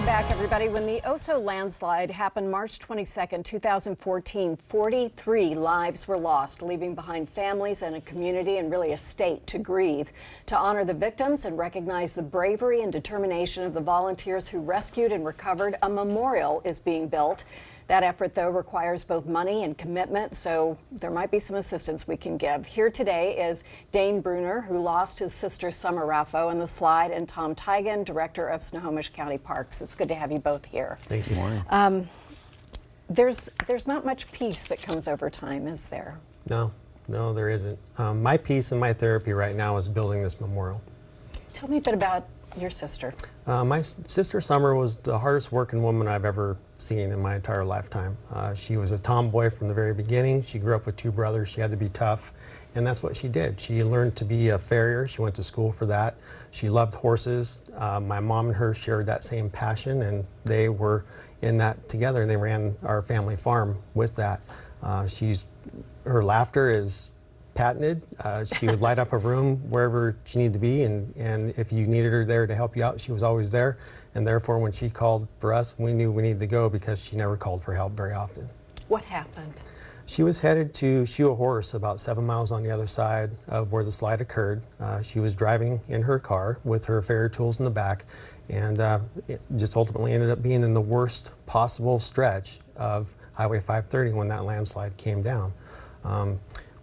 Welcome back, everybody. When the Oso landslide happened March 22nd, 2014, 43 lives were lost, leaving behind families and a community and really a state to grieve. To honor the victims and recognize the bravery and determination of the volunteers who rescued and recovered, a memorial is being built. That effort, though, requires both money and commitment, so there might be some assistance we can give. Here today is Dane Bruner, who lost his sister Summer Raffo in the slide, and Tom Tigan, Director of Snohomish County Parks. It's good to have you both here. Thank you. Morning. There's not much peace that comes over time, is there? No, there isn't. My peace and my therapy right now is building this memorial. Tell me a bit about your sister. My sister Summer was the hardest working woman I've ever seen in my entire lifetime. She was a tomboy from the very beginning. She grew up with two brothers. She had to be tough, and that's what she did. She learned to be a farrier. She went to school for that. She loved horses. My mom and her shared that same passion, and they were in that together. They ran our family farm with that. Her laughter is patented. She would light up a room wherever she needed to be, and if you needed her there to help you out, she was always there. And therefore, when she called for us, we knew we needed to go because she never called for help very often. What happened? She was headed to shoe a horse about 7 miles on the other side of where the slide occurred. She was driving in her car with her farrier tools in the back, and it just ultimately ended up being in the worst possible stretch of Highway 530 when that landslide came down.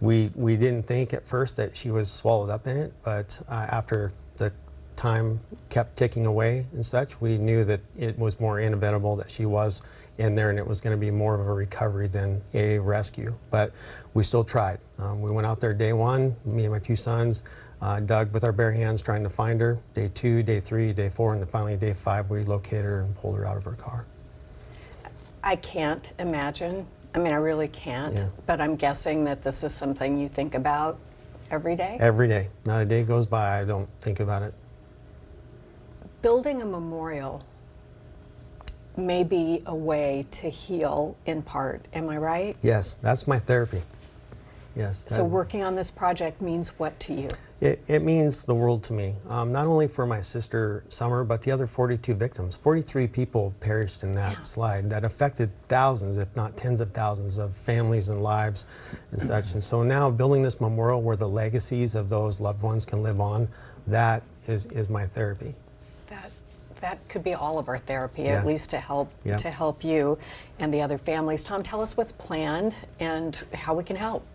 We didn't think at first that she was swallowed up in it, but after the time kept ticking away and such, we knew that it was more inevitable that she was in there and it was going to be more of a recovery than a rescue. But we still tried. We went out there day one, me and my two sons, dug with our bare hands trying to find her. Day 2, day 3, day 4, and then finally day 5 we located her and pulled her out of her car. I can't imagine. I mean, I really can't, Yeah. but I'm guessing that this is something you think about every day? Every day. Not a day goes by I don't think about it. Building a memorial may be a way to heal in part, am I right? Yes, that's my therapy. Yes. So working on this project means what to you? It means the world to me, not only for my sister Summer, but the other 42 victims. 43 people perished in that slide that affected thousands, if not tens of thousands of families and lives and such. And so now building this memorial where the legacies of those loved ones can live on, that is my therapy. That could be all of our therapy, Yeah. at least to help you and the other families. Tom, tell us what's planned and how we can help.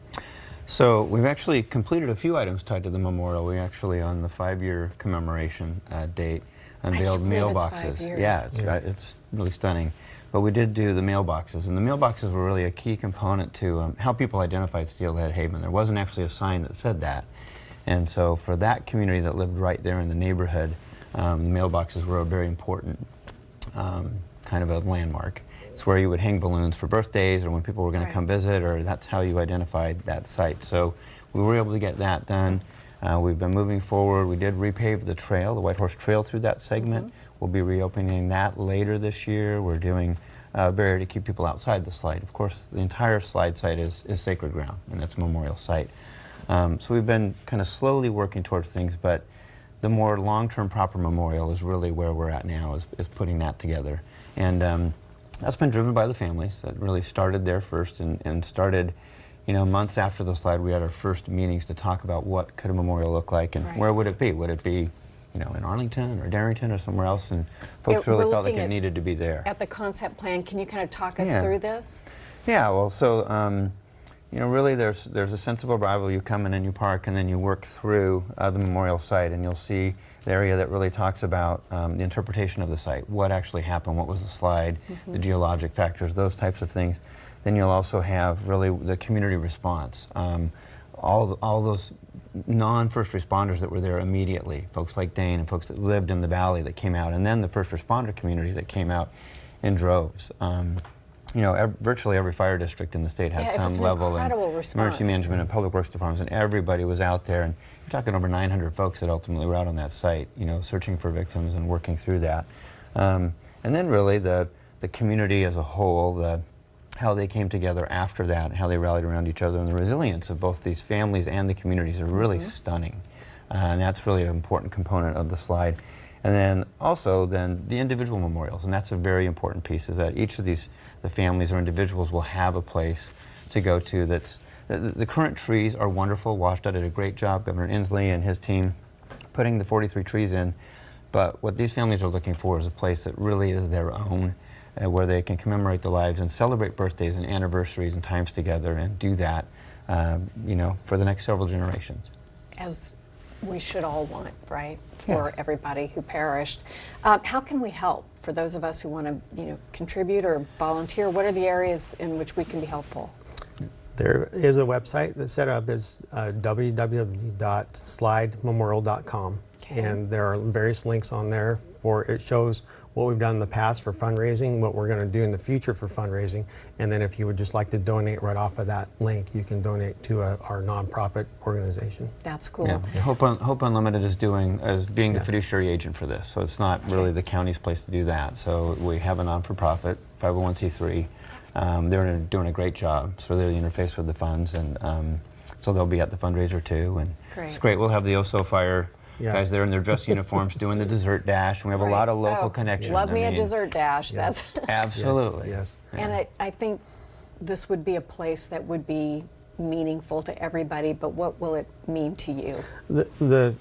So we've actually completed a few items tied to the memorial. We actually, on the 5-year commemoration date, unveiled mailboxes. Yeah, it's really stunning. But we did do the mailboxes, and the mailboxes were really a key component to how people identified Steelhead Haven. There wasn't actually a sign that said that. And so for that community that lived right there in the neighborhood, the mailboxes were a very important kind of a landmark. It's where you would hang balloons for birthdays or when people were going to come visit, or that's how you identified that site. So we were able to get that done. We've been moving forward. We did repave the trail, the White Horse Trail through that segment. We'll be reopening that later this year. We're doing a barrier to keep people outside the slide. Of course, the entire slide site is sacred ground, and that's a memorial site. So we've been kind of slowly working towards things, but the more long-term proper memorial is really where we're at now, is putting that together. And that's been driven by the families. That really started there first and started, months after the slide. We had our first meetings to talk about what could a memorial look like and where would it be? Would it be, in Arlington or Darrington or somewhere else? And folks really felt like it needed to be there. At the concept plan, can you kind of talk us through this? Yeah, well, so, really there's a sense of arrival. You come in and you park, and then you work through the memorial site, and you'll see the area that really talks about the interpretation of the site, what actually happened, what was the slide, the geologic factors, those types of things. Then you'll also have really the community response. All those non-first responders that were there immediately, folks like Dane and folks that lived in the valley that came out, and then the first responder community that came out in droves. Virtually every fire district in the state had some level of emergency management and public works departments, and everybody was out there. And you're talking over 900 folks that ultimately were out on that site, searching for victims and working through that. And then really the community as a whole, how they came together after that, how they rallied around each other, and the resilience of both these families and the communities are really stunning. And that's really an important component of the slide. And then also then the individual memorials, and that's a very important piece, is that each of these, the families or individuals will have a place to go to that's, the current trees are wonderful. Washington did a great job, Governor Inslee and his team, putting the 43 trees in. But what these families are looking for is a place that really is their own, where they can commemorate the lives and celebrate birthdays and anniversaries and times together and do that, you know, for the next several generations. As we should all want, right, for Yes. everybody who perished. How can we help? For those of us who want to, you know, contribute or volunteer, what are the areas in which we can be helpful? There is a website that's set up as www.slidememorial.com, Okay. and there are various links on there for it shows what we've done in the past for fundraising, what we're going to do in the future for fundraising, and then if you would just like to donate right off of that link, you can donate to our nonprofit organization. That's cool. Yeah. Hope Unlimited is doing as being the Yeah. fiduciary agent for this, so it's not really the county's place to do that. So we have a non-for-profit 501c3. They're doing a great job, so they're the interface with the funds, and so they'll be at the fundraiser too. And Great. it's great. We'll have the Oso Fire guys there in their dress uniforms doing the dessert dash. And we have a lot of local connections. Love me I a mean, dessert dash. That's Absolutely. Yes. And I think this would be a place that would be meaningful to everybody, but what will it mean to you? The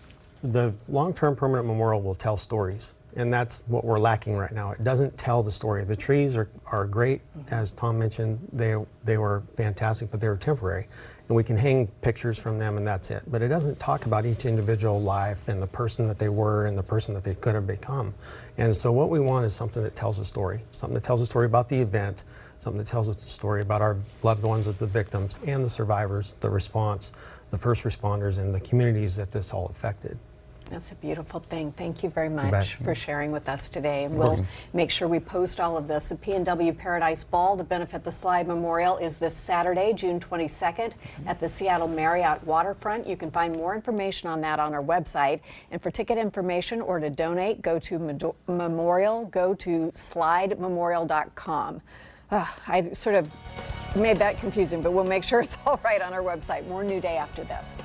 long-term permanent memorial will tell stories, and that's what we're lacking right now. It doesn't tell the story. The trees are great, as Tom mentioned. They were fantastic, but they were temporary, and we can hang pictures from them, and that's it. But it doesn't talk about each individual life and the person that they were and the person that they could have become. And so what we want is something that tells a story, something that tells a story about the event, something that tells us a story about our loved ones of the victims and the survivors, the response, the first responders, and the communities that this all affected. That's a beautiful thing. Thank you very bet. much for sharing with us today. And we'll make sure we post all of this. The P&W Paradise Ball to benefit the Slide Memorial is this Saturday, June 22nd at the Seattle Marriott Waterfront. You can find more information on that on our website. And for ticket information or to donate, go to Memorial, go to slidememorial.com. I sort of made that confusing, but we'll make sure it's all right on our website. More New Day after this.